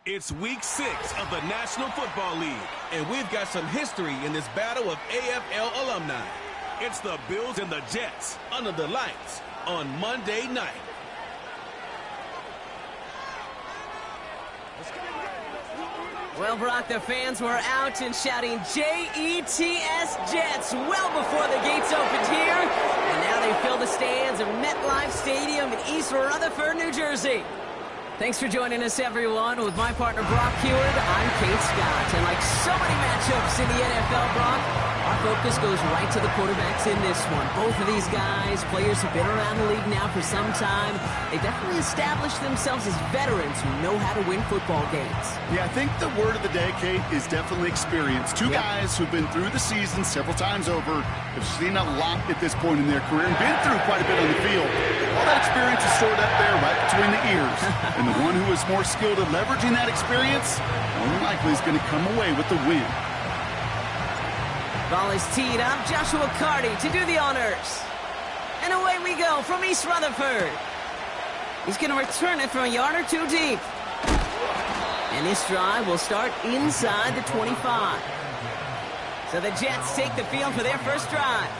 It's week 6 of the National Football League, and we've got some history in this battle of AFL alumni. It's the Bills and the Jets under the lights on Monday night. Well, Brock, the fans were out and shouting J-E-T-S, Jets, well before the gates opened here. And now they fill the stands of MetLife Stadium in East Rutherford, New Jersey. Thanks for joining us, everyone. With my partner, Brock Heward, I'm Kate Scott. And like so many matchups in the NFL, Brock, our focus goes right to the quarterbacks in this one. Both of these guys, players who've been around the league now for some time, they definitely established themselves as veterans who know how to win football games. Yeah, I think the word of the day, Kate, is definitely experience. Two guys who've been through the season several times over, have seen a lot at this point in their career, and been through quite a bit on the field. All that experience is stored up there right between the ears. And the one who is more skilled at leveraging that experience, more than likely is going to come away with the win. Ball is teed up. Joshua Carty to do the honors. And away we go from East Rutherford. He's going to return it from a yard or two deep. And this drive will start inside the 25. So the Jets take the field for their first drive.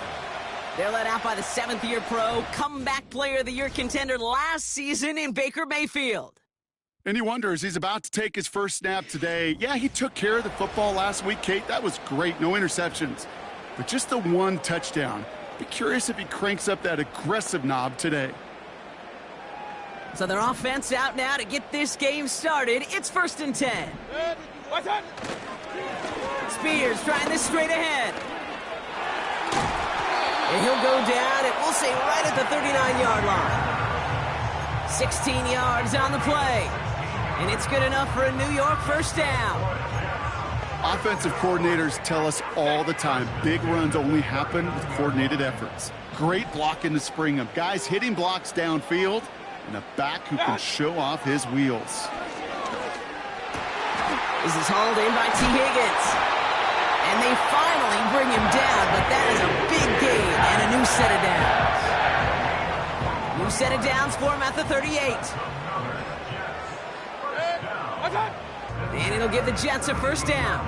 They're led out by the 7th-year pro, comeback player of the year contender last season in Baker Mayfield. And he wonders, he's about to take his first snap today. Yeah, he took care of the football last week, Kate. That was great. No interceptions. But just the one touchdown. Be curious if he cranks up that aggressive knob today. So their offense out now to get this game started. It's 1st and 10. Spears trying this straight ahead. And he'll go down, and we'll say right at the 39-yard line. 16 yards on the play. And it's good enough for a New York first down. Offensive coordinators tell us all the time, big runs only happen with coordinated efforts. Great block in the spring of guys hitting blocks downfield, and a back who can show off his wheels. This is hauled in by T. Higgins. And they finally bring him down, but that is a big gain and a new set of downs. New set of downs for him at the 38. And it'll give the Jets a first down.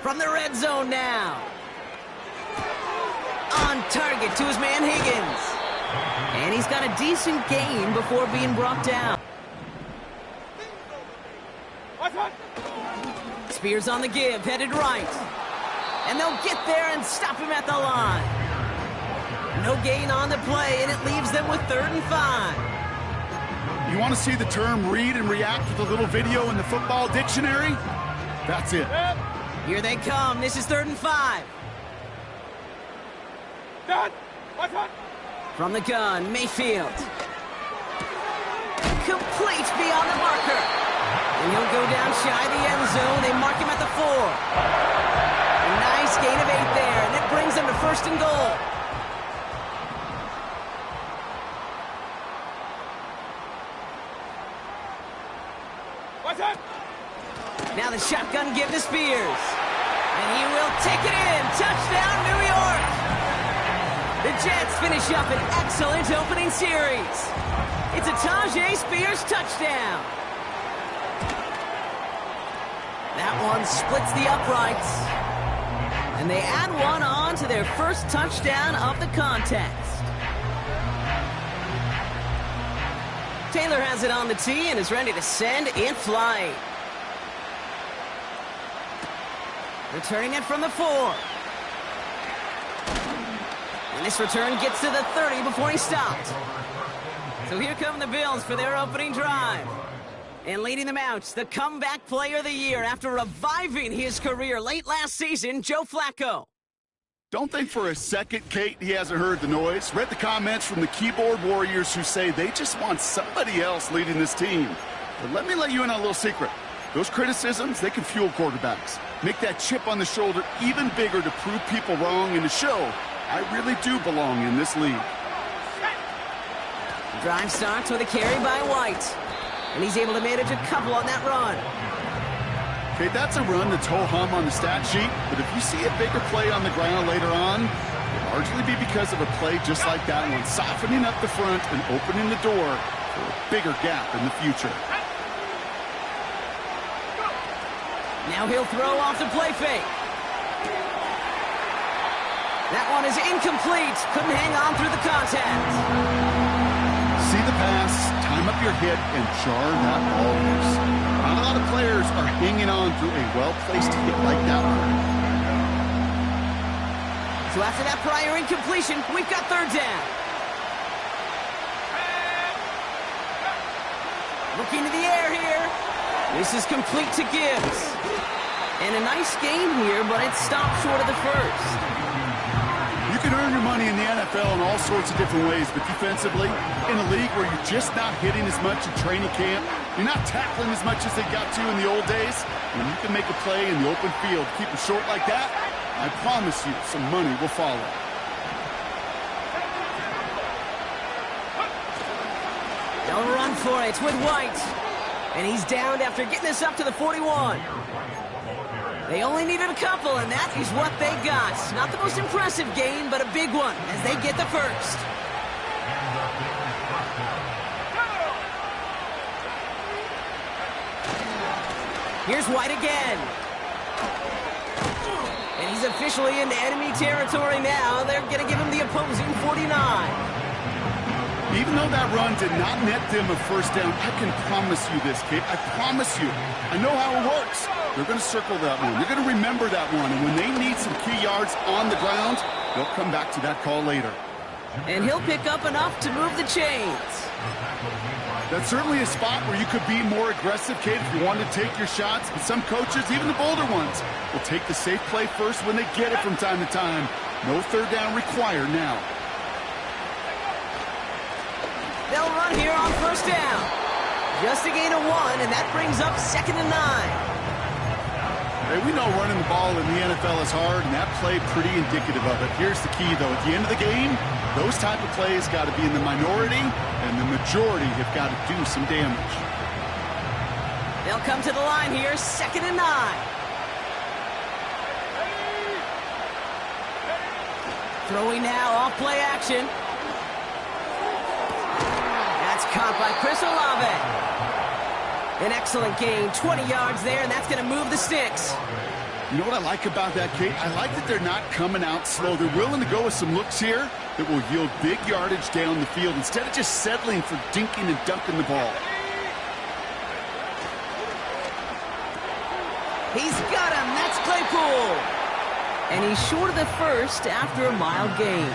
From the red zone now. On target to his man Higgins. And he's got a decent gain before being brought down. Spears on the give, headed right. And they'll get there and stop him at the line. No gain on the play, and it leaves them with 3rd and 5. You want to see the term read and react with a little video in the football dictionary? That's it. Here they come. This is 3rd and 5. From the gun, Mayfield. Complete beyond the marker. And he'll go down shy of the end zone. They mark him at the 4. A nice gain of 8 there, and it brings them to 1st and goal. Now the shotgun give to Spears. And he will take it in. Touchdown, New York! The Jets finish up an excellent opening series. It's a Tajay Spears touchdown. That one splits the uprights. And they add one on to their first touchdown of the contest. Taylor has it on the tee and is ready to send in flight. Returning it from the 4. And this return gets to the 30 before he stopped. So here come the Bills for their opening drive. And leading them out, the comeback player of the year after reviving his career late last season, Joe Flacco. Don't think for a second, Kate, he hasn't heard the noise. Read the comments from the keyboard warriors who say they just want somebody else leading this team. But let me let you in on a little secret. Those criticisms, they can fuel quarterbacks. Make that chip on the shoulder even bigger to prove people wrong and to show I really do belong in this league. Drive starts with a carry by White. And he's able to manage a couple on that run. Okay, that's a run that's ho-hum on the stat sheet, but if you see a bigger play on the ground later on, it'll largely be because of a play just like that one, softening up the front and opening the door for a bigger gap in the future. Now he'll throw off the play fake. That one is incomplete. Couldn't hang on through the contact. See the pass, time up your hit, and jar that ball loose. Not a lot of players are hanging on through a well-placed hit like that one. So after that prior incompletion, we've got 3rd down. Looking to the air here. This is complete to Gibbs. And a nice game here, but it stopped short of the first. You can earn your money in the NFL in all sorts of different ways, but defensively, in a league where you're just not hitting as much in training camp, you're not tackling as much as they got to in the old days, when you can make a play in the open field, keep it short like that, I promise you some money will follow. They'll run for it with White. And he's downed after getting this up to the 41. They only needed a couple, and that is what they got. Not the most impressive gain, but a big one as they get the first. Here's White again. And he's officially into enemy territory now. They're going to give him the opposing 49. Even though that run did not net them a first down, I can promise you this, kid. I promise you. I know how it works. They're going to circle that one. They're going to remember that one. And when they need some key yards on the ground, they'll come back to that call later. And he'll pick up enough to move the chains. That's certainly a spot where you could be more aggressive, kid, if you want to take your shots. But some coaches, even the bolder ones, will take the safe play first when they get it from time to time. No 3rd down required now. They'll run here on 1st down. Just a gain of 1, and that brings up 2nd and 9. Hey, we know running the ball in the NFL is hard, and that play pretty indicative of it. Here's the key, though. At the end of the game, Those type of plays got to be in the minority, and the majority have got to do some damage. They'll come to the line here, 2nd and 9. Throwing now, off play action. That's caught by Chris Olave. An excellent gain, 20 yards there, and that's going to move the sticks. You know what I like about that, Kate? I like that they're not coming out slow. They're willing to go with some looks here that will yield big yardage down the field instead of just settling for dinking and dunking the ball. He's got him. That's Claypool. And he's short of the first after a mild gain.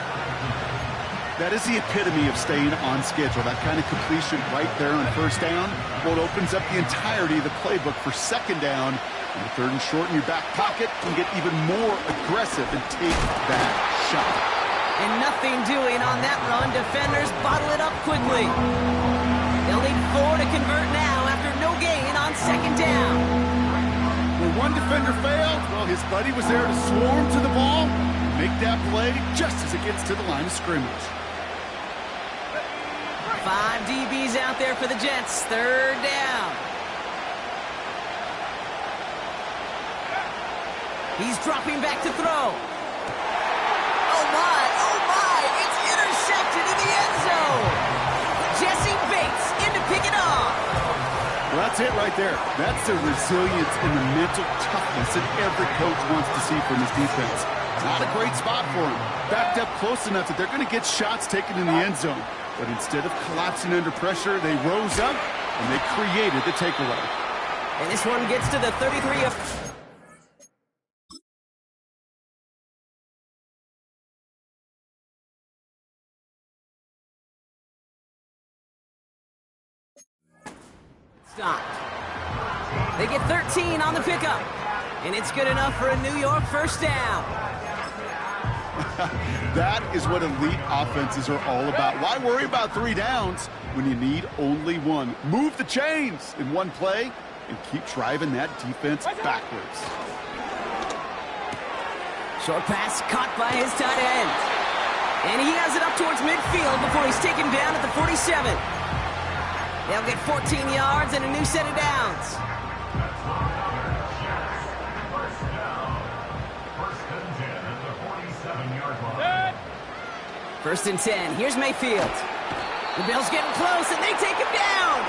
That is the epitome of staying on schedule. That kind of completion right there on 1st down. Well, it opens up the entirety of the playbook for 2nd down. And the 3rd and short in your back pocket can get even more aggressive and take that shot. And nothing doing on that run. Defenders bottle it up quickly. They'll need 4 to convert now after no gain on 2nd down. When one defender failed, well, his buddy was there to swarm to the ball and make that play just as it gets to the line of scrimmage. 5 DBs out there for the Jets. 3rd down. He's dropping back to throw. Oh my, it's intercepted in the end zone. Jesse Bates in to pick it off. Well, that's it right there. That's the resilience and the mental toughness that every coach wants to see from his defense. Not a great spot for him. Backed up close enough that they're going to get shots taken in the end zone. But instead of collapsing under pressure, they rose up and they created the takeaway. And this one gets to the 33 of... Stopped. They get 13 on the pickup. And it's good enough for a New York 1st down. That is what elite offenses are all about. Why worry about 3 downs when you need only 1? Move the chains in one play and keep driving that defense backwards. Short pass caught by his tight end. And he has it up towards midfield before he's taken down at the 47. They'll get 14 yards and a new set of downs. First and 10. Here's Mayfield. The Bills getting close, and they take him down.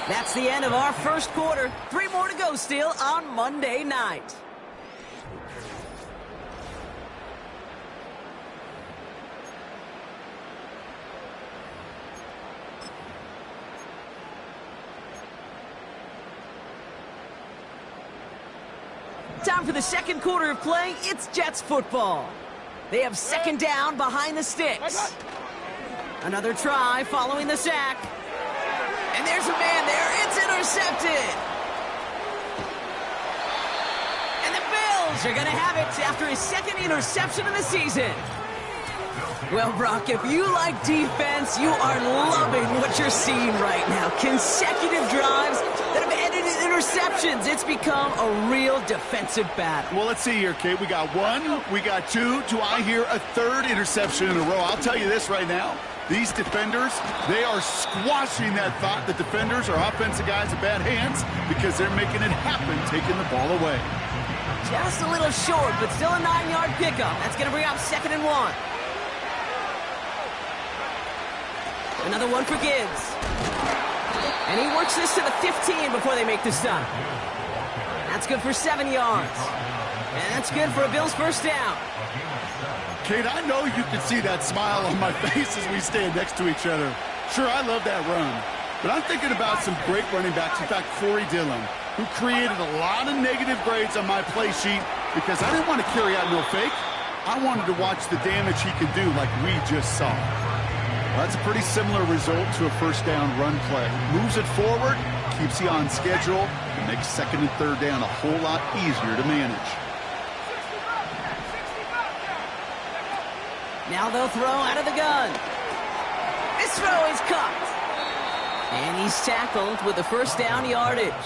That's the end of our 1st quarter. 3 more to go still on Monday night. Time for the 2nd quarter of play. It's Jets football. They have 2nd down behind the sticks. Another try following the sack. And there's a man there. It's intercepted. And the Bills are going to have it after his 2nd interception of the season. Well, Brock, if you like defense, you are loving what you're seeing right now. Consecutive drives that have ended in interceptions. It's become a real defensive battle. Well, let's see here, Kate. We got 1, we got 2. Do I hear a 3rd interception in a row? I'll tell you this right now. These defenders, they are squashing that thought that defenders are offensive guys in bad hands because they're making it happen, taking the ball away. Just a little short, but still a 9-yard pickup. That's going to bring up 2nd and 1. Another one for Gibbs. And he works this to the 15 before they make the stop. That's good for 7 yards. And that's good for a Bills 1st down. Kate, I know you can see that smile on my face as we stand next to each other. Sure, I love that run. But I'm thinking about some great running backs. In fact, Corey Dillon, who created a lot of negative grades on my play sheet because I didn't want to carry out no fake. I wanted to watch the damage he could do like we just saw. Well, that's a pretty similar result to a 1st down run play. Moves it forward, keeps you on schedule, and makes 2nd and 3rd down a whole lot easier to manage. Now they'll throw out of the gun. This throw is caught. And he's tackled with the 1st down yardage.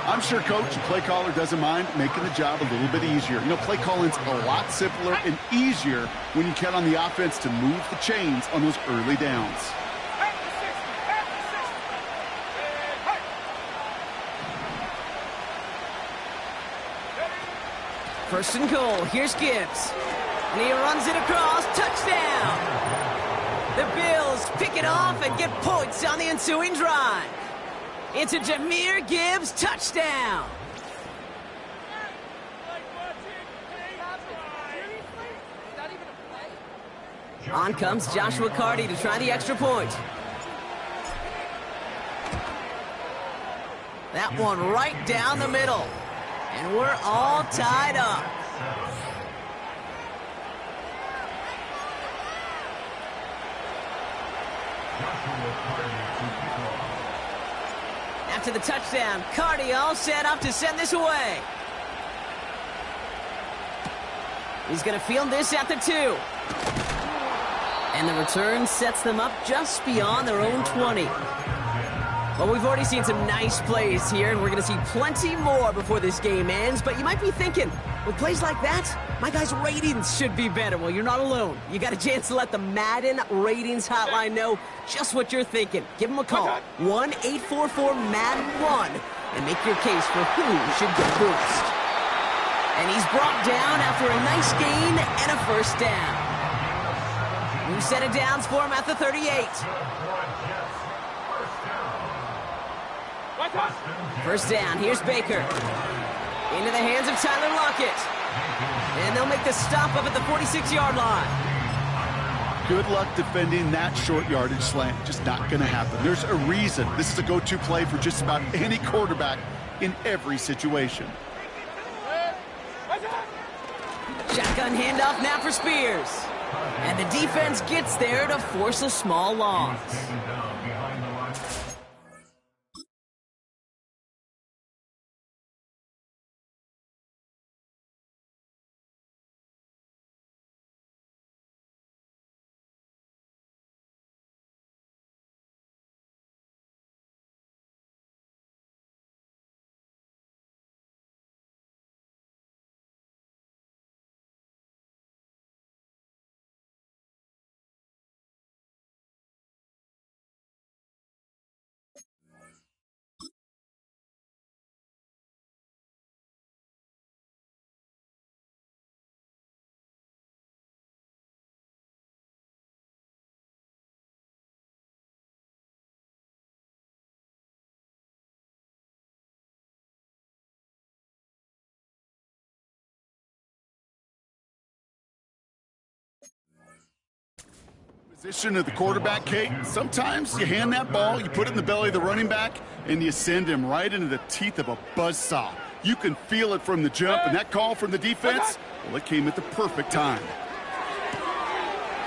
I'm sure coach and play caller doesn't mind making the job a little bit easier. You know, play calling's a lot simpler and easier when you count on the offense to move the chains on those early downs. First and goal. Here's Gibbs. And he runs it across. Touchdown! The Bills pick it off and get points on the ensuing drive. It's a Jahmyr Gibbs touchdown. On comes Joshua Carty to try the extra point. That one right down the middle. And we're all tied up. After the touchdown, Carty all set up to send this away. He's going to field this at the 2. And the return sets them up just beyond their own 20. Well, we've already seen some nice plays here, and we're going to see plenty more before this game ends. But you might be thinking, with plays like that, my guys' ratings should be better. Well, you're not alone. You got a chance to let the Madden ratings hotline know just what you're thinking. Give them a call, 1-844-MADDEN-1, and make your case for who should get a boost. And he's brought down after a nice gain and a first down. New set of downs for him at the 38. First down, here's Baker. Into the hands of Tyler Lockett. And they'll make the stop up at the 46-yard line. Good luck defending that short yardage slant. Just not going to happen. There's a reason this is a go-to play for just about any quarterback in every situation. Shotgun handoff now for Spears. And the defense gets there to force a small loss. Position of the quarterback, Kate. Sometimes you hand that ball, you put it in the belly of the running back, and you send him right into the teeth of a buzzsaw. You can feel it from the jump, and that call from the defense, well, it came at the perfect time.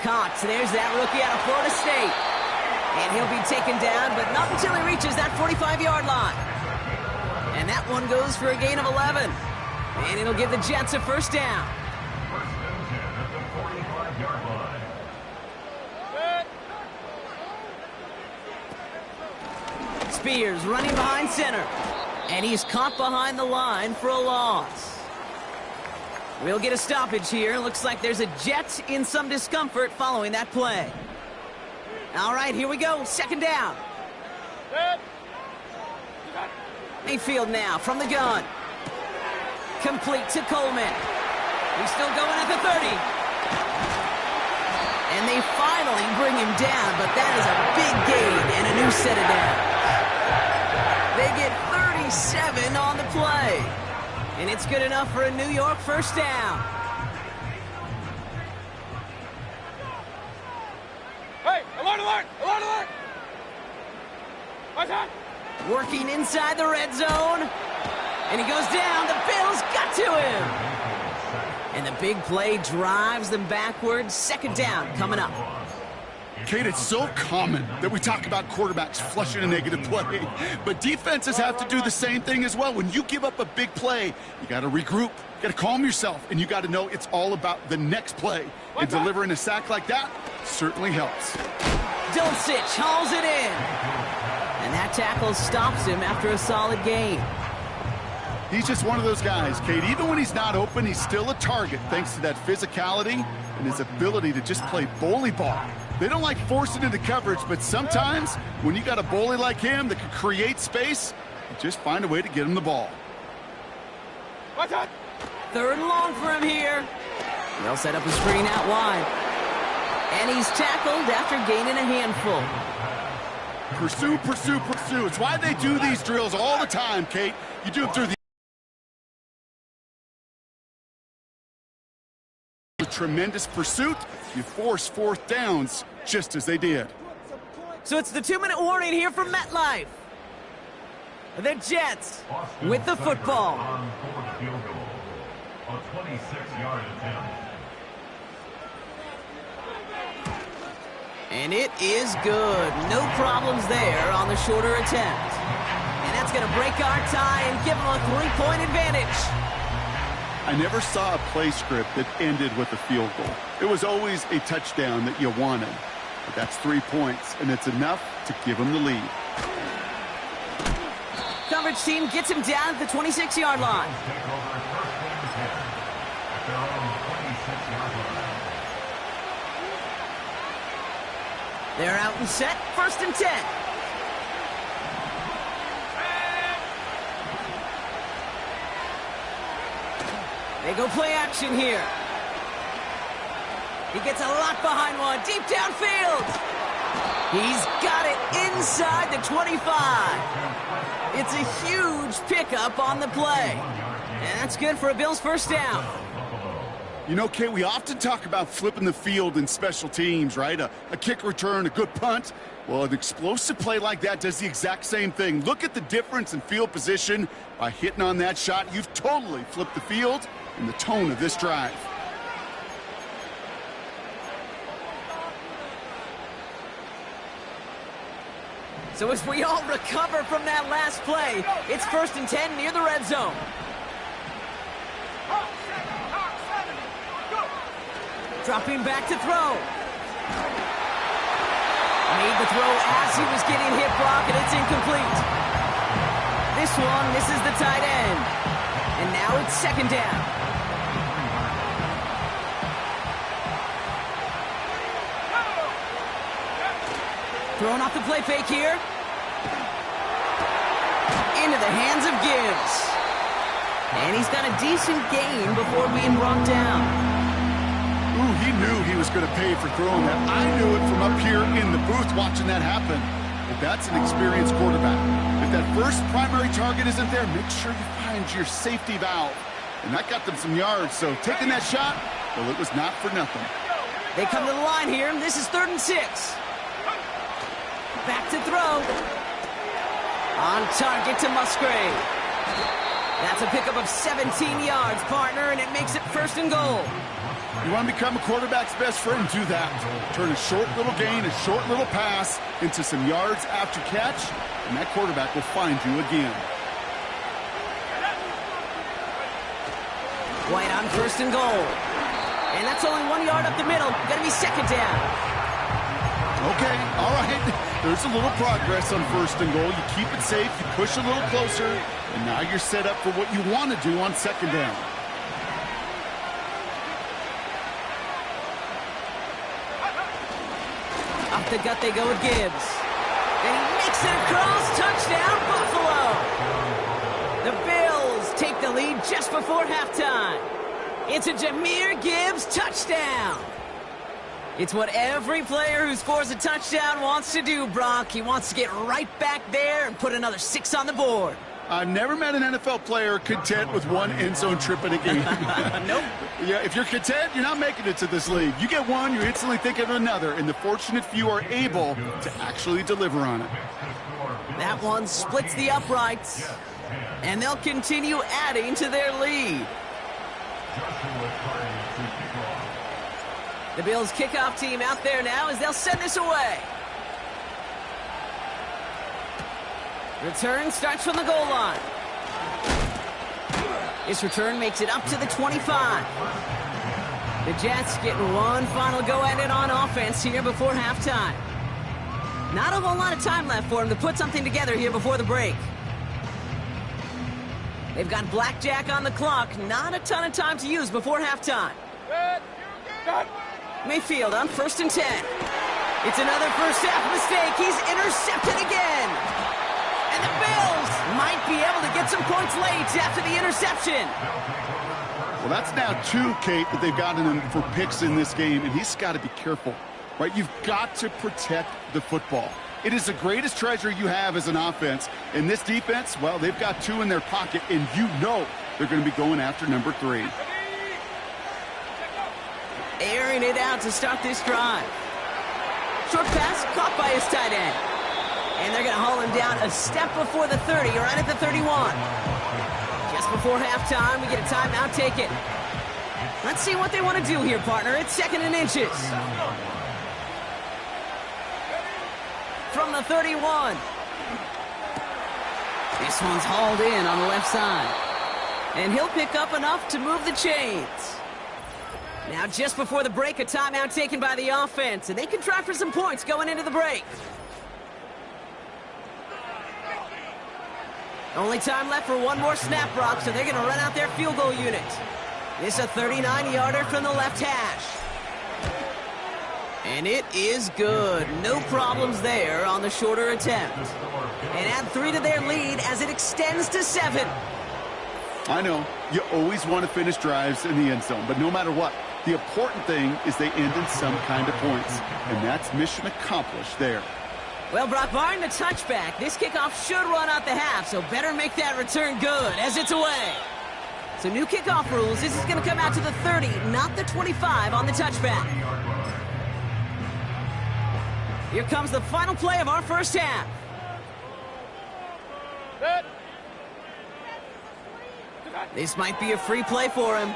Caught. There's that rookie out of Florida State. And he'll be taken down, but not until he reaches that 45-yard line. And that one goes for a gain of 11. And it'll give the Jets a first down. Spears running behind center. And he's caught behind the line for a loss. We'll get a stoppage here. Looks like there's a Jet in some discomfort following that play. All right, here we go. Second down. Mayfield now from the gun. Complete to Coleman. He's still going at the 30. And they finally bring him down, but that is a big gain and a new set of downs. They get 37 on the play. And it's good enough for a New York first down. Hey, alert, alert, alert, alert! What's that? Working inside the red zone. And he goes down. The Bills got to him. And the big play drives them backwards. Second down coming up. Kate, it's so common that we talk about quarterbacks flushing a negative play, but defenses have to do the same thing as well. When you give up a big play, you got to regroup, you got to calm yourself, and you got to know it's all about the next play. And delivering a sack like that certainly helps. Dulcich hauls it in. And that tackle stops him after a solid gain. He's just one of those guys, Kate. Even when he's not open, he's still a target thanks to that physicality and his ability to just play bully ball. They don't like forcing into coverage, but sometimes when you got a bully like him that can create space, you just find a way to get him the ball. Third and long for him here. They'll set up a screen out wide. And he's tackled after gaining a handful. Pursue, pursue, pursue. It's why they do these drills all the time, Kate. You do it through the tremendous pursuit. You force fourth downs just as they did. So it's the 2-minute warning here from MetLife. The Jets with the football. On fourth field goal, a 26-yard attempt. And it is good. No problems there on the shorter attempt. And that's going to break our tie and give them a 3-point advantage. I never saw a play script that ended with a field goal. It was always a touchdown that you wanted. But that's 3 points, and it's enough to give them the lead. Coverage team gets him down at the 26-yard line. They're out and set, 1st and 10. They go play action here. He gets a lot behind one, deep downfield. He's got it inside the 25. It's a huge pickup on the play. And that's good for a Bills first down. You know, Kate, we often talk about flipping the field in special teams, right? A kick return, a good punt. Well, an explosive play like that does the exact same thing. Look at the difference in field position. By hitting on that shot, you've totally flipped the field and the tone of this drive. So as we all recover from that last play, it's 1st and 10 near the red zone. Dropping back to throw. Made the throw as he was getting hit, Brock, and it's incomplete. This one misses the tight end. And now it's 2nd down. Throwing off the play fake here. Into the hands of Gibbs. And he's got a decent gain before being brought down. Ooh, he knew he was going to pay for throwing that. I knew it from up here in the booth watching that happen. But that's an experienced quarterback. If that first primary target isn't there, make sure you find your safety valve. And that got them some yards, so taking that shot, well, it was not for nothing. They come to the line here. This is 3rd and 6. Back to throw. On target to Musgrave. That's a pickup of 17 yards, partner, and it makes it 1st and goal. You want to become a quarterback's best friend, do that. Turn a short little gain, a short little pass into some yards after catch, and that quarterback will find you again. White on 1st and goal. And that's only 1 yard up the middle. Gonna be 2nd down. Okay, all right. There's a little progress on 1st and goal. You keep it safe, you push a little closer, and now you're set up for what you want to do on 2nd down. Off the gut they go with Gibbs. And he makes it across. Touchdown, Buffalo. The Bills take the lead just before halftime. It's a Jahmyr Gibbs touchdown. It's what every player who scores a touchdown wants to do, Brock. He wants to get right back there and put another 6 on the board. I've never met an NFL player content with one end zone trip in a game. Nope. Yeah, if you're content, you're not making it to this league. You get one, you're instantly thinking of another, and the fortunate few are able to actually deliver on it. That one splits the uprights, and they'll continue adding to their lead. The Bills kickoff team out there now as they'll send this away. Return starts from the goal line. This return makes it up to the 25. The Jets getting one final go at it on offense here before halftime. Not a whole lot of time left for him to put something together here before the break. They've got blackjack on the clock. Not a ton of time to use before halftime. Mayfield on 1st and 10. It's another first half mistake. He's intercepted again. And the Bills might be able to get some points late after the interception. Well, that's now 2, Kate, that they've gotten him for picks in this game, and he's got to be careful, right? You've got to protect the football. It is the greatest treasure you have as an offense. And this defense, well, they've got 2 in their pocket, and you know they're going to be going after number 3. Airing it out to start this drive. Short pass caught by his tight end. And they're going to haul him down a step before the 30, right at the 31. Just before halftime, we get a timeout, take it. Let's see what they want to do here, partner. It's 2nd and inches. From the 31. This one's hauled in on the left side. And he'll pick up enough to move the chains. Now, just before the break, a timeout taken by the offense, and they can try for some points going into the break. Only time left for one more snap, Brock, so they're going to run out their field goal unit. This a 39-yarder from the left hash. And it is good. No problems there on the shorter attempt. And add 3 to their lead as it extends to 7. I know, you always want to finish drives in the end zone, but no matter what, the important thing is they end in some kind of points, and that's mission accomplished there. Well, Brock, barring the touchback, this kickoff should run out the half, so better make that return good as it's away. So new kickoff rules, this is going to come out to the 30, not the 25 on the touchback. Here comes the final play of our first half. This might be a free play for him.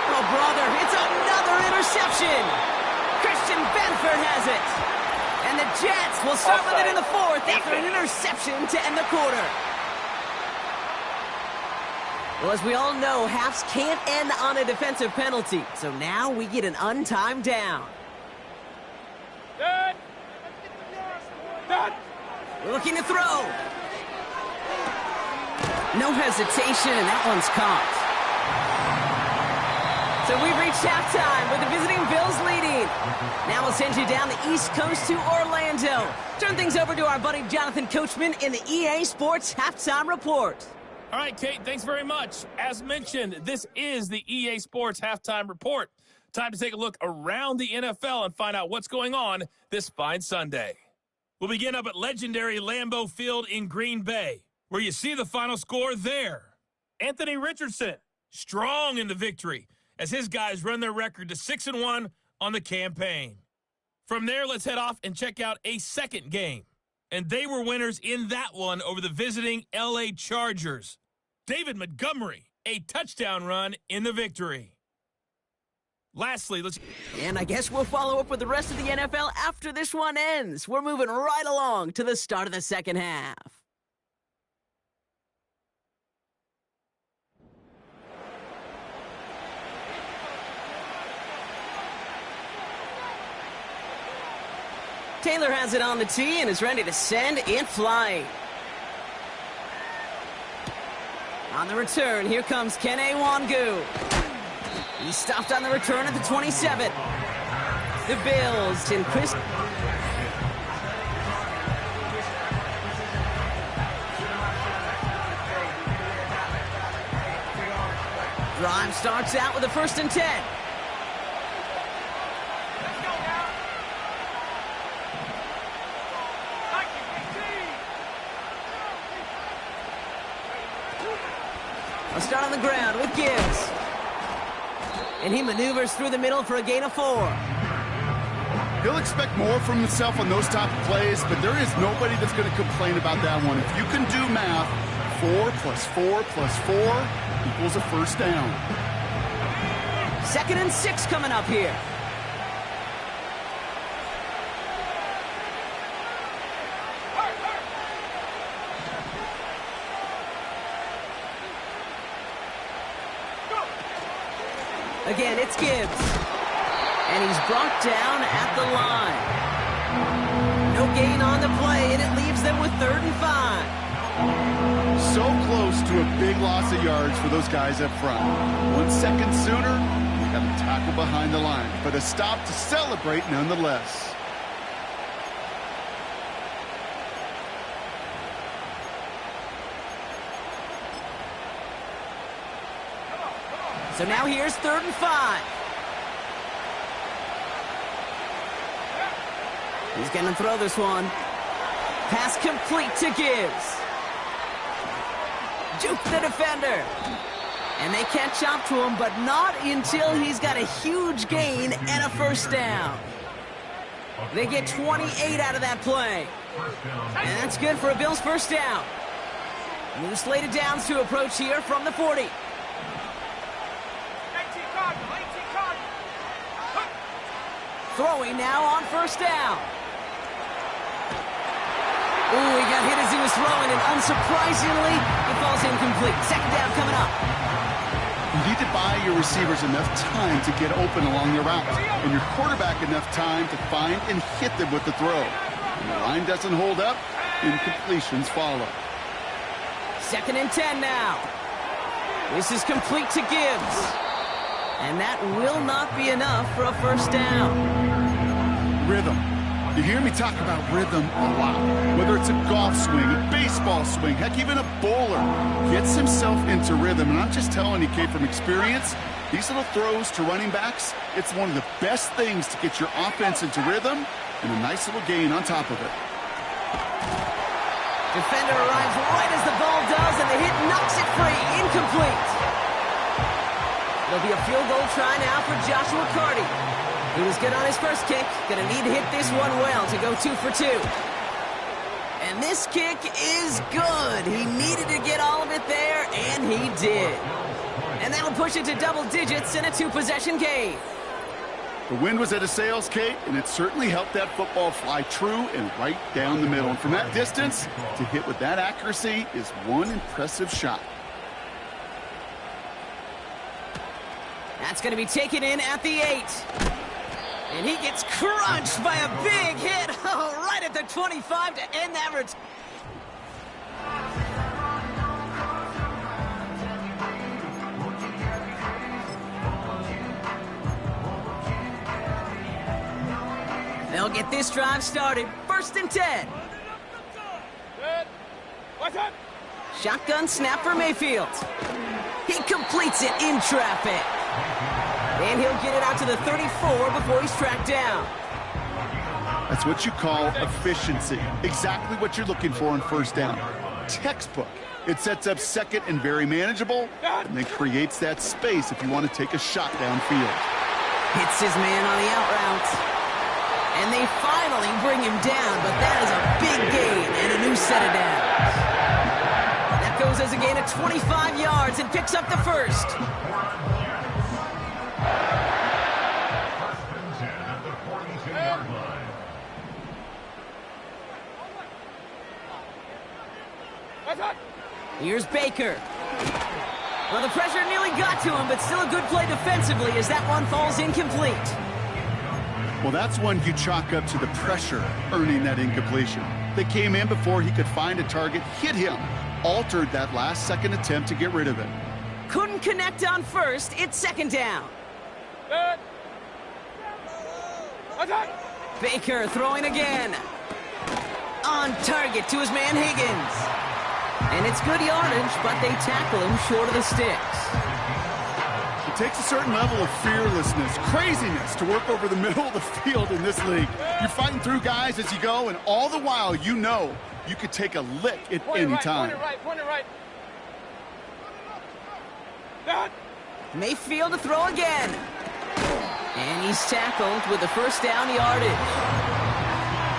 Oh, brother, it's another interception. Christian Benford has it. And the Jets will start with it in the 4th after an interception to end the quarter. Well, as we all know, halves can't end on a defensive penalty. So now we get an untimed down. Looking to throw. No hesitation, and that one's caught. So we've reached halftime with the visiting Bills leading. Now we'll send you down the East Coast to Orlando. Turn things over to our buddy Jonathan Coachman in the EA Sports Halftime Report. All right, Kate, thanks very much. As mentioned, this is the EA Sports Halftime Report. Time to take a look around the NFL and find out what's going on this fine Sunday. We'll begin up at legendary Lambeau Field in Green Bay, where you see the final score there. Anthony Richardson, strong in the victory, as his guys run their record to 6-1 on the campaign. From there, let's head off and check out a second game. And they were winners in that one over the visiting LA Chargers. David Montgomery, a touchdown run in the victory. Lastly, And I guess we'll follow up with the rest of the NFL after this one ends. We're moving right along to the start of the second half. Taylor has it on the tee and is ready to send it flying. On the return, here comes Kene Wangu. He stopped on the return at the 27. The Bills and Chris. Drive starts out with a 1st and 10. A start on the ground with Gibbs. And he maneuvers through the middle for a gain of 4. He'll expect more from himself on those type of plays, but there is nobody that's going to complain about that one. If you can do math, 4 plus 4 plus 4 equals a first down. 2nd and 6 coming up here. Again, it's Gibbs. And he's brought down at the line. No gain on the play, and it leaves them with 3rd and 5. So close to a big loss of yards for those guys up front. 1 second sooner, you have a tackle behind the line, but a stop to celebrate nonetheless. So now here's 3rd and 5. He's going to throw this one. Pass complete to Gibbs. Juke the defender. And they catch up to him, but not until he's got a huge gain and a 1st down. They get 28 out of that play. And that's good for a Bills 1st down. New slated downs to approach here from the 40. Throwing now on 1st down. Ooh, he got hit as he was throwing, and unsurprisingly, it falls incomplete. 2nd down coming up. You need to buy your receivers enough time to get open along their route, and your quarterback enough time to find and hit them with the throw. When the line doesn't hold up, incompletions follow. 2nd and 10 now. This is complete to Gibbs. And that will not be enough for a 1st down. Rhythm. You hear me talk about rhythm a lot. Whether it's a golf swing, a baseball swing, heck, even a bowler gets himself into rhythm. And I'm just telling you, Kate, from experience, these little throws to running backs, it's one of the best things to get your offense into rhythm and a nice little gain on top of it. Defender arrives right as the ball does, and the hit knocks it free. Incomplete. It'll be a field goal try now for Joshua Carty. He was good on his 1st kick. Going to need to hit this one well to go 2 for 2. And this kick is good. He needed to get all of it there, and he did. And that'll push it to double digits in a 2-possession game. The wind was at a sails, Kate, and it certainly helped that football fly true and right down the middle. And from that distance, to hit with that accuracy is one impressive shot. That's going to be taken in at the 8. And he gets crunched by a big hit. Oh, right at the 25 to end that return. They'll get this drive started. 1st and 10. Shotgun snap for Mayfield. He completes it in traffic. And he'll get it out to the 34 before he's tracked down. That's what you call efficiency. Exactly what you're looking for in 1st down. Textbook. It sets up 2nd and very manageable, and then creates that space if you want to take a shot downfield. Hits his man on the out route. And they finally bring him down, but that is a big gain and a new set of downs. That goes as a gain of 25 yards and picks up the 1st. Here's Baker. Well, the pressure nearly got to him, but still a good play defensively as that one falls incomplete. Well, that's one you chalk up to the pressure earning that incompletion. They came in before he could find a target, hit him, altered that last-second attempt to get rid of it. Couldn't connect on 1st. It's 2nd down. Baker throwing again. On target to his man Higgins. And it's good yardage, but they tackle him short of the sticks. It takes a certain level of fearlessness, craziness to work over the middle of the field in this league. You're fighting through guys as you go, and all the while you know you could take a lick at any time. Point it right. Mayfield to throw again. And he's tackled with the 1st down yardage.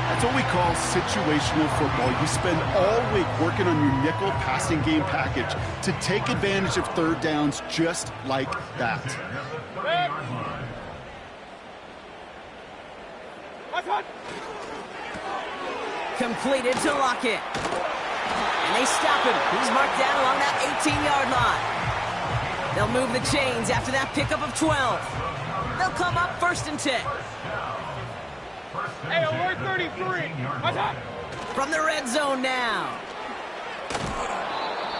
That's what we call situational football. You spend all week working on your nickel passing game package to take advantage of 3rd downs just like that. Completed to Lockett. And they stop him. He's marked down along that 18-yard line. They'll move the chains after that pickup of 12. They'll come up 1st and 10. Hey, alert 33. What's up? From the red zone now.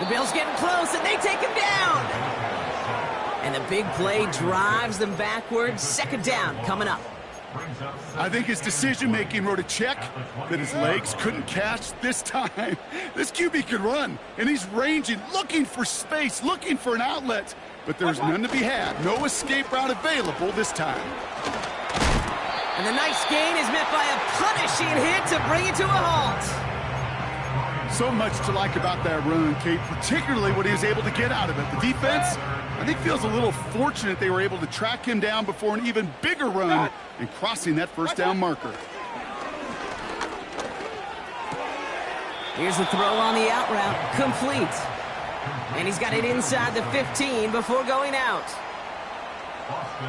The Bills getting close, and they take him down. And the big play drives them backwards. Second down coming up. I think his decision-making wrote a check that his legs couldn't catch this time. This QB can run, and he's ranging, looking for space, looking for an outlet. But there's none to be had. No escape route available this time. And the nice gain is met by a punishing hit to bring it to a halt. So much to like about that run, Kate, particularly what he was able to get out of it. The defense, I think, feels a little fortunate they were able to track him down before an even bigger run and crossing that first down marker. Here's the throw on the out route, complete. And he's got it inside the 15 before going out.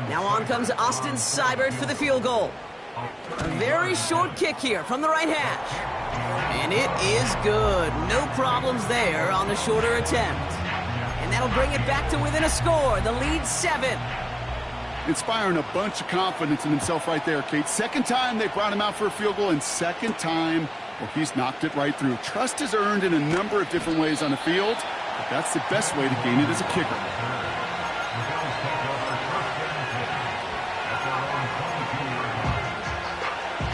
Now on comes Austin Seibert for the field goal. A very short kick here from the right hash. And it is good. No problems there on the shorter attempt. And that'll bring it back to within a score. The lead 7. Inspiring a bunch of confidence in himself right there, Kate. Second time they brought him out for a field goal, and second time, well, he's knocked it right through. Trust is earned in a number of different ways on the field, but that's the best way to gain it as a kicker.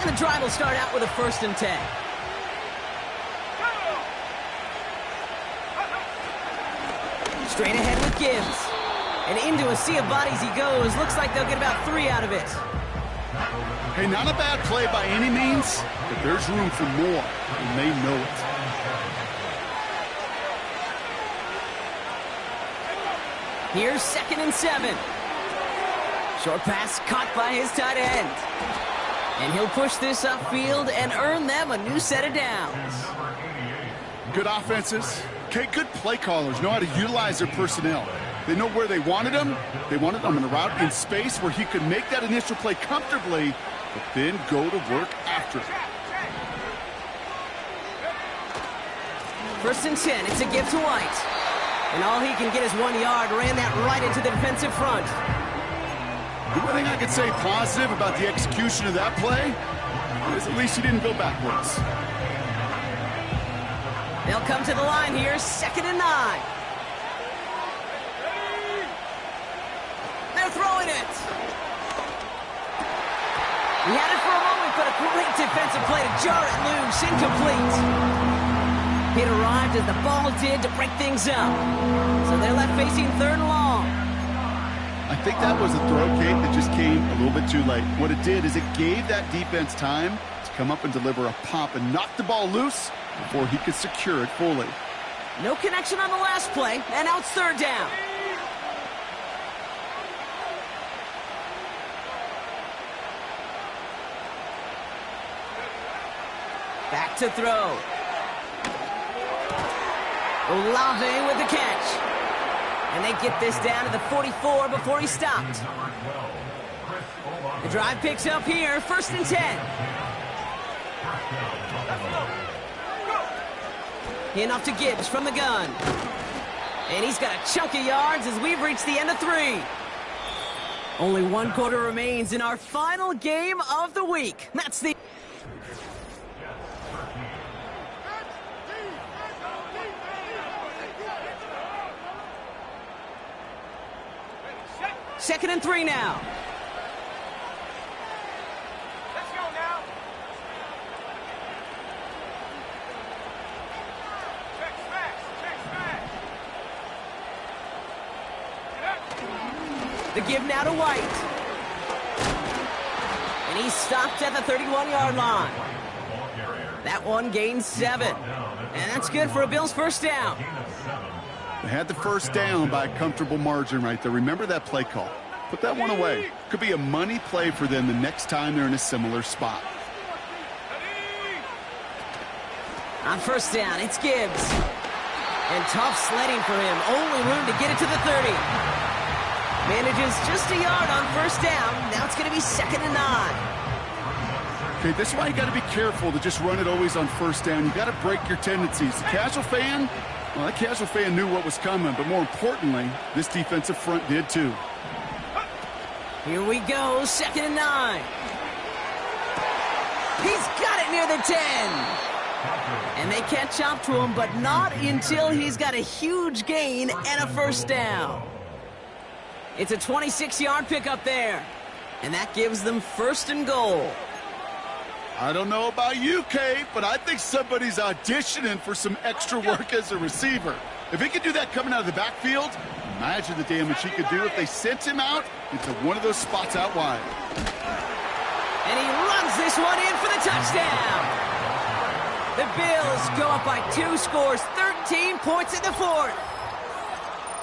And the drive will start out with a 1st and 10. Straight ahead with Gibbs. And into a sea of bodies he goes. Looks like they'll get about 3 out of it. Hey, not a bad play by any means, but there's room for more, and they know it. Here's 2nd and 7. Short pass caught by his tight end. And he'll push this upfield and earn them a new set of downs. Good offenses. Okay, good play callers know how to utilize their personnel. They know where they wanted him. They wanted him in a route in space where he could make that initial play comfortably, but then go to work after it. 1st and 10. It's a give to White. And all he can get is 1 yard. Ran that right into the defensive front. The one thing I could say positive about the execution of that play is at least he didn't go backwards. They'll come to the line here. 2nd and 9. They're throwing it. He had it for a moment, but a great defensive play to jar it loose. Incomplete. It arrived as the ball did to break things up. So they're left facing 3rd and long. I think that was a throw, Kate, that just came a little bit too late. What it did is it gave that defense time to come up and deliver a pop and knock the ball loose before he could secure it fully. No connection on the last play, and now it's 3rd down. Back to throw. Olave with the catch. And they get this down to the 44 before he stopped. The drive picks up here, 1st and 10. Enough to Gibbs from the gun. And he's got a chunk of yards as we've reached the end of 3. Only 1 quarter remains in our final game of the week. That's the... Second and 3 now. Let's go now. Check smash. The give now to White. And he's stopped at the 31-yard line. That one gains 7. And that's good for a Bills 1st down. They had the 1st down by a comfortable margin right there. Remember that play call. Put that one away. Could be a money play for them the next time they're in a similar spot. On 1st down, it's Gibbs. And tough sledding for him. Only room to get it to the 30. Manages just a yard on 1st down. Now it's going to be 2nd and 9. Okay, this is why you got to be careful to just run it always on 1st down. You got to break your tendencies. The casual fan, well, that casual fan knew what was coming, but more importantly, this defensive front did too. Here we go, 2nd and 9. He's got it near the 10. And they catch up to him, but not until he's got a huge gain and a first down. It's a 26-yard pickup there. And that gives them first and goal. I don't know about you, Kate, but I think somebody's auditioning for some extra work as a receiver. If he could do that coming out of the backfield, imagine the damage he could do if they sent him out into one of those spots out wide. And he runs this one in for the touchdown. The Bills go up by 2 scores, 13 points in the fourth.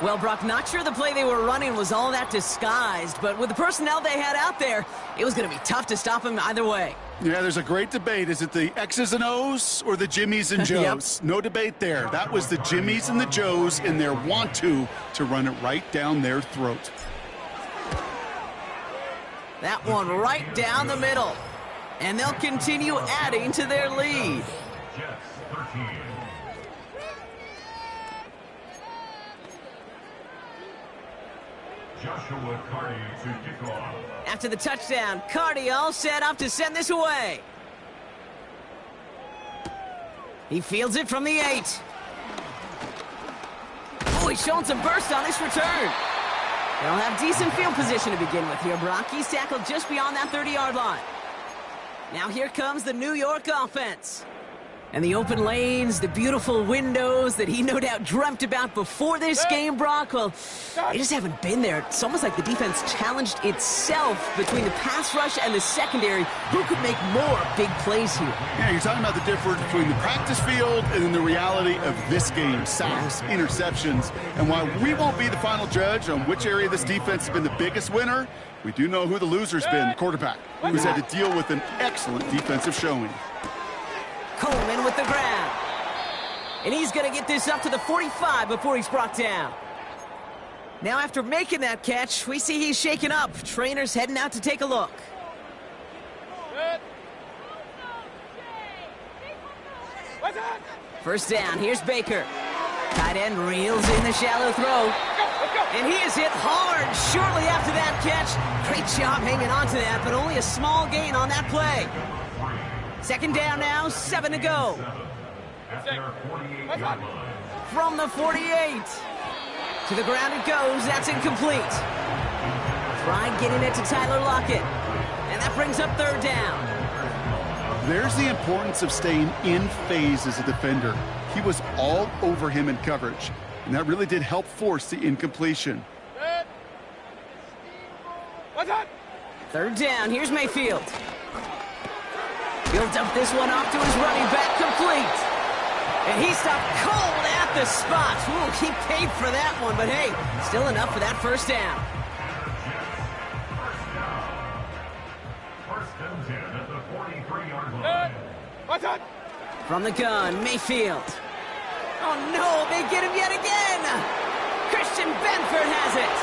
Well, Brock, not sure the play they were running was all that disguised, but with the personnel they had out there, it was going to be tough to stop him either way. Yeah, there's a great debate. Is it the X's and O's or the Jimmies and Joes? Yep. No debate there. That was the Jimmies and the Joes in their want-to run it right down their throat. That one right down the middle. And they'll continue adding to their lead. Jets 13. Joshua Carty to kick off. After the touchdown, Carty all set up to send this away. He fields it from the 8. Oh, he's showing some burst on this return. They'll have decent field position to begin with here, Brock. He's tackled just beyond that 30-yard line. Now here comes the New York offense. And the open lanes, the beautiful windows that he no doubt dreamt about before this game, Brock, well, they just haven't been there. It's almost like the defense challenged itself between the pass rush and the secondary. Who could make more big plays here? Yeah, you're talking about the difference between the practice field and then the reality of this game. Sacks, interceptions. And while we won't be the final judge on which area this defense has been the biggest winner, we do know who the loser's been, the quarterback, who's had to deal with an excellent defensive showing. Coleman with the grab. And he's going to get this up to the 45 before he's brought down. Now after making that catch, we see he's shaken up. Trainer's heading out to take a look. First down, here's Baker. Tight end reels in the shallow throw. And he is hit hard shortly after that catch. Great job hanging on to that, but only a small gain on that play. Second down now, 7 to go. From the 48. To the ground it goes. That's incomplete. Tried getting it to Tyler Lockett. And that brings up third down. There's the importance of staying in phase as a defender. He was all over him in coverage. And that really did help force the incompletion. Third down, here's Mayfield. He'll dump this one off to his running back, complete. And he stopped cold at the spot. Ooh, he paid for that one, but hey, still enough for that first down. First and 10 at the 43-yard line. From the gun, Mayfield. Oh no, they get him yet again. Christian Benford has it.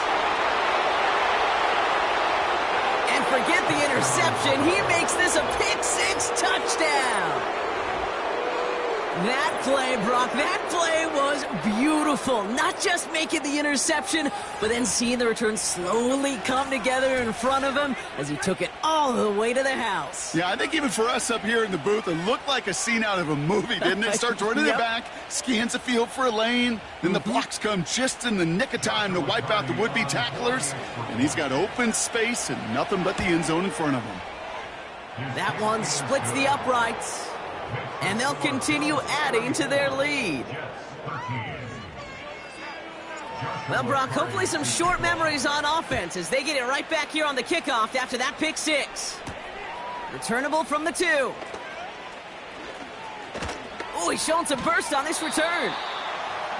And forget the interception. He makes this a pick-6 touchdown. That play, Brock, that play was beautiful. Not just making the interception, but then seeing the return slowly come together in front of him as he took it all the way to the house. Yeah, I think even for us up here in the booth, it looked like a scene out of a movie, didn't it? Starts running it back, scans the field for a lane, then the blocks come just in the nick of time to wipe out the would-be tacklers, and he's got open space and nothing but the end zone in front of him. That one splits the uprights. And they'll continue adding to their lead. Well, Brock, hopefully some short memories on offense as they get it right back here on the kickoff after that pick-6. Returnable from the 2. Oh, he's showing some burst on this return.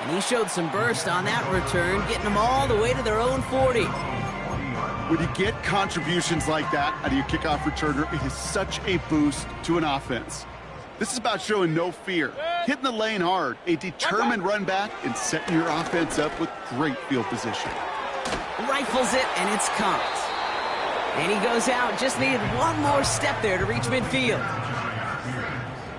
And he showed some burst on that return, getting them all the way to their own 40. When you get contributions like that out of your kickoff returner, it is such a boost to an offense. This is about showing no fear, hitting the lane hard, a determined run back, and setting your offense up with great field position. Rifles it, and it's caught. And he goes out, just needed one more step there to reach midfield.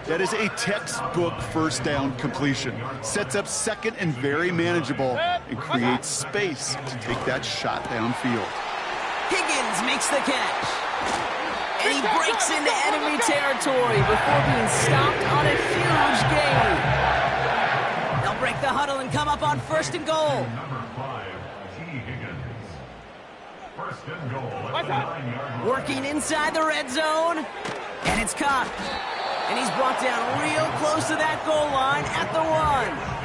That is a textbook first down completion. Sets up second and very manageable, and creates space to take that shot downfield. Higgins makes the catch. And he breaks into enemy territory before being stopped on a huge gain. They'll break the huddle and come up on 1st and goal. Number 5, T. Higgins. 1st and goal at the 9-yard line. Working inside the red zone. And it's caught. And he's brought down real close to that goal line at the 1.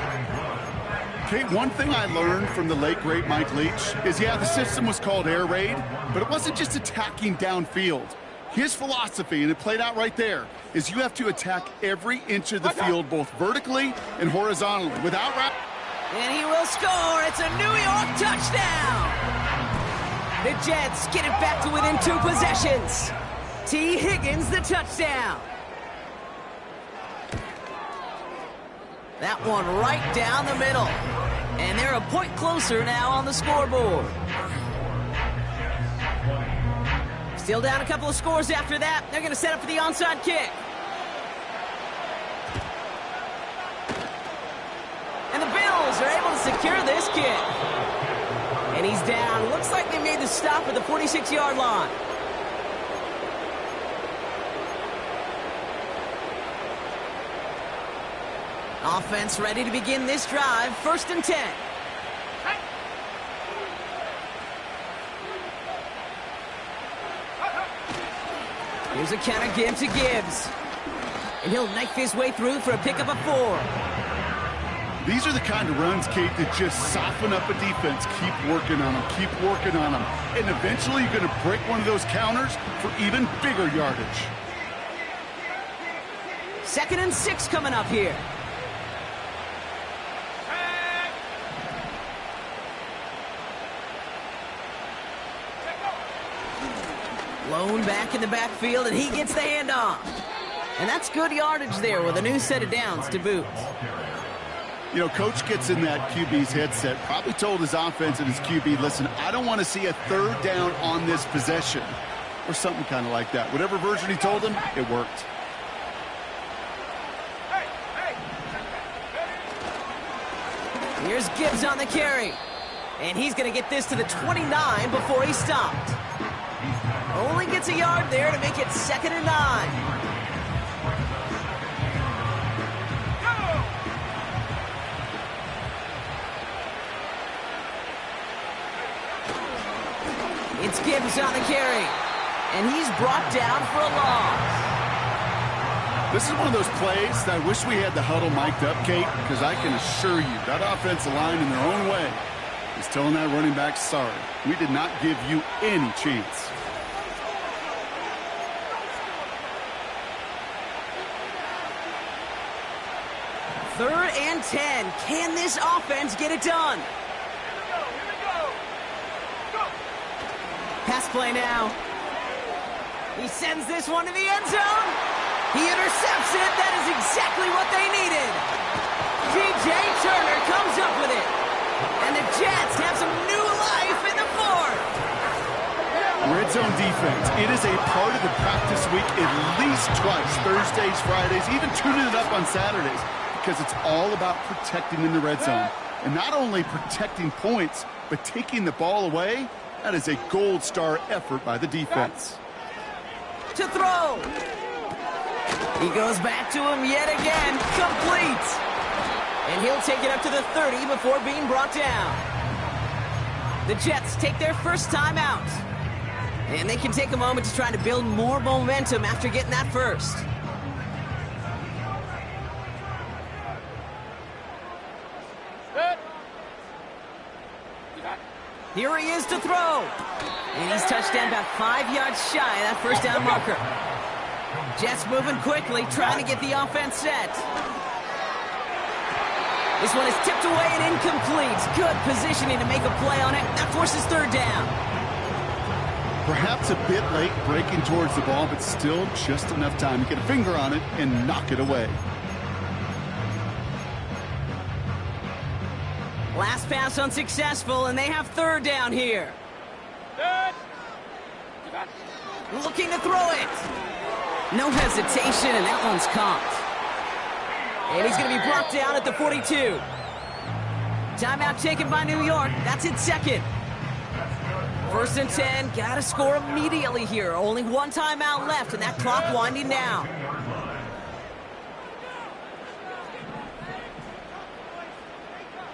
Kate, one thing I learned from the late, great Mike Leach is, yeah, the system was called air raid, but it wasn't just attacking downfield. His philosophy, and it played out right there, is you have to attack every inch of the field, both vertically and horizontally, without wrap. And he will score. It's a New York touchdown. The Jets get it back to within 2 possessions. T. Higgins, the touchdown. That one right down the middle. And they're a point closer now on the scoreboard. Still down a couple of scores after that. They're going to set up for the onside kick. And the Bills are able to secure this kick. And he's down. Looks like they made the stop at the 46-yard line. Offense ready to begin this drive. 1st and 10. Here's a counter give to Gibbs. And he'll knife his way through for a pickup of 4. These are the kind of runs, Kate, that just soften up a defense. Keep working on them, keep working on them. And eventually you're going to break one of those counters for even bigger yardage. 2nd and 6 coming up here. Lone back in the backfield, and he gets the handoff. And that's good yardage there with a new set of downs to boot. You know, Coach gets in that QB's headset, probably told his offense and his QB, listen, I don't want to see a 3rd down on this possession, or something kind of like that. Whatever version he told him, it worked. Here's Gibbs on the carry. And he's going to get this to the 29 before he stopped. Only gets a yard there to make it 2nd and 9. It's Gibbs on the carry. And he's brought down for a loss. This is one of those plays that I wish we had the huddle mic'd up, Kate, because I can assure you that offensive line in their own way is telling that running back, sorry, we did not give you any chance. 3rd and 10. Can this offense get it done? Pass play now. He sends this one to the end zone. He intercepts it. That is exactly what they needed. DJ Turner comes up with it. And the Jets have some new life in the 4th. Red zone defense. It is a part of the practice week at least twice. Thursdays, Fridays, even tuning it up on Saturdays. Because it's all about protecting in the red zone. And not only protecting points, but taking the ball away. That is a gold star effort by the defense. To throw. He goes back to him yet again. Complete. And he'll take it up to the 30 before being brought down. The Jets take their first time out. And they can take a moment to try to build more momentum after getting that first. Here he is to throw. And he's touched down about 5 yards shy of that first down marker. Jets moving quickly, trying to get the offense set. This one is tipped away and incomplete. Good positioning to make a play on it. That forces 3rd down. Perhaps a bit late breaking towards the ball, but still just enough time to get a finger on it and knock it away. Last pass unsuccessful, and they have 3rd down here. Looking to throw it. No hesitation, and that one's caught. And he's going to be brought down at the 42. Timeout taken by New York. That's its 2nd. First and 10, gotta score immediately here. Only one timeout left, and that clock winding down.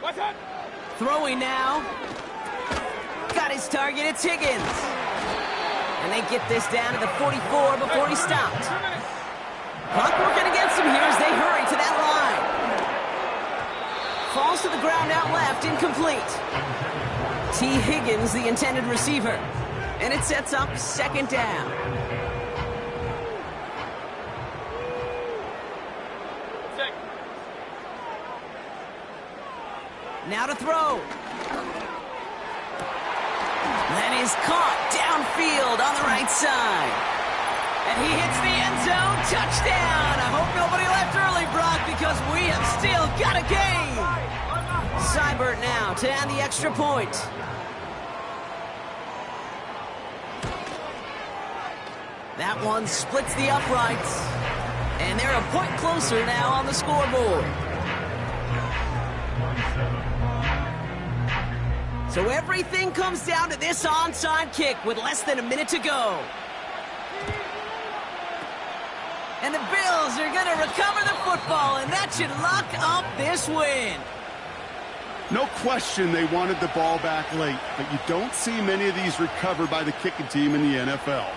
What's that? Throwing now. Got his target, it's Higgins. And they get this down to the 44 before he stopped. Clock working against him here as they hurry to that line. Falls to the ground out left, incomplete. T. Higgins, the intended receiver. And it sets up second down. Now to throw. That is caught downfield on the right side. And he hits the end zone. Touchdown. I hope nobody left early, Brock, because we have still got a game. Seibert now to add the extra point. That one splits the uprights. And they're a point closer now on the scoreboard. So everything comes down to this onside kick with less than a minute to go. And the Bills are going to recover the football, and that should lock up this win. No question they wanted the ball back late, but you don't see many of these recovered by the kicking team in the NFL.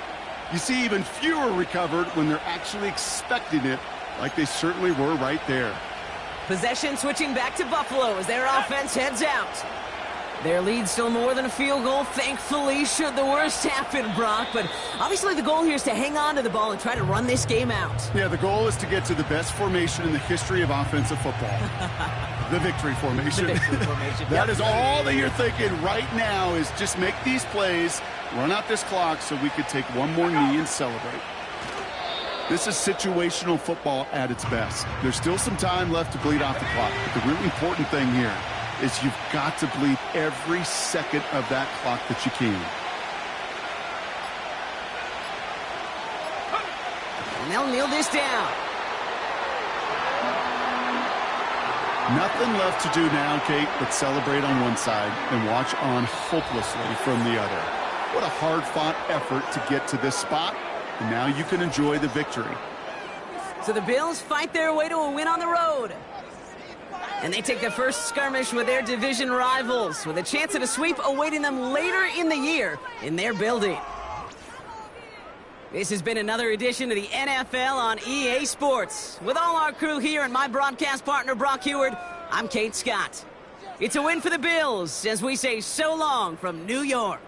You see even fewer recovered when they're actually expecting it, like they certainly were right there. Possession switching back to Buffalo as their offense heads out. Their lead still more than a field goal, thankfully, should the worst happen, Brock. But obviously the goal here is to hang on to the ball and try to run this game out. Yeah, the goal is to get to the best formation in the history of offensive football. The victory formation. The victory formation. That is all that you're thinking right now is just make these plays, run out this clock so we could take one more knee and celebrate. This is situational football at its best. There's still some time left to bleed off the clock. But the really important thing here is you've got to bleed every second of that clock that you can. And they'll kneel this down. Nothing left to do now, Kate, but celebrate on one side and watch on hopelessly from the other. What a hard-fought effort to get to this spot, and now you can enjoy the victory. So the Bills fight their way to a win on the road. And they take their first skirmish with their division rivals, with a chance at a sweep awaiting them later in the year in their building. This has been another edition of the NFL on EA Sports. With all our crew here and my broadcast partner, Brock Heward, I'm Kate Scott. It's a win for the Bills as we say so long from New York.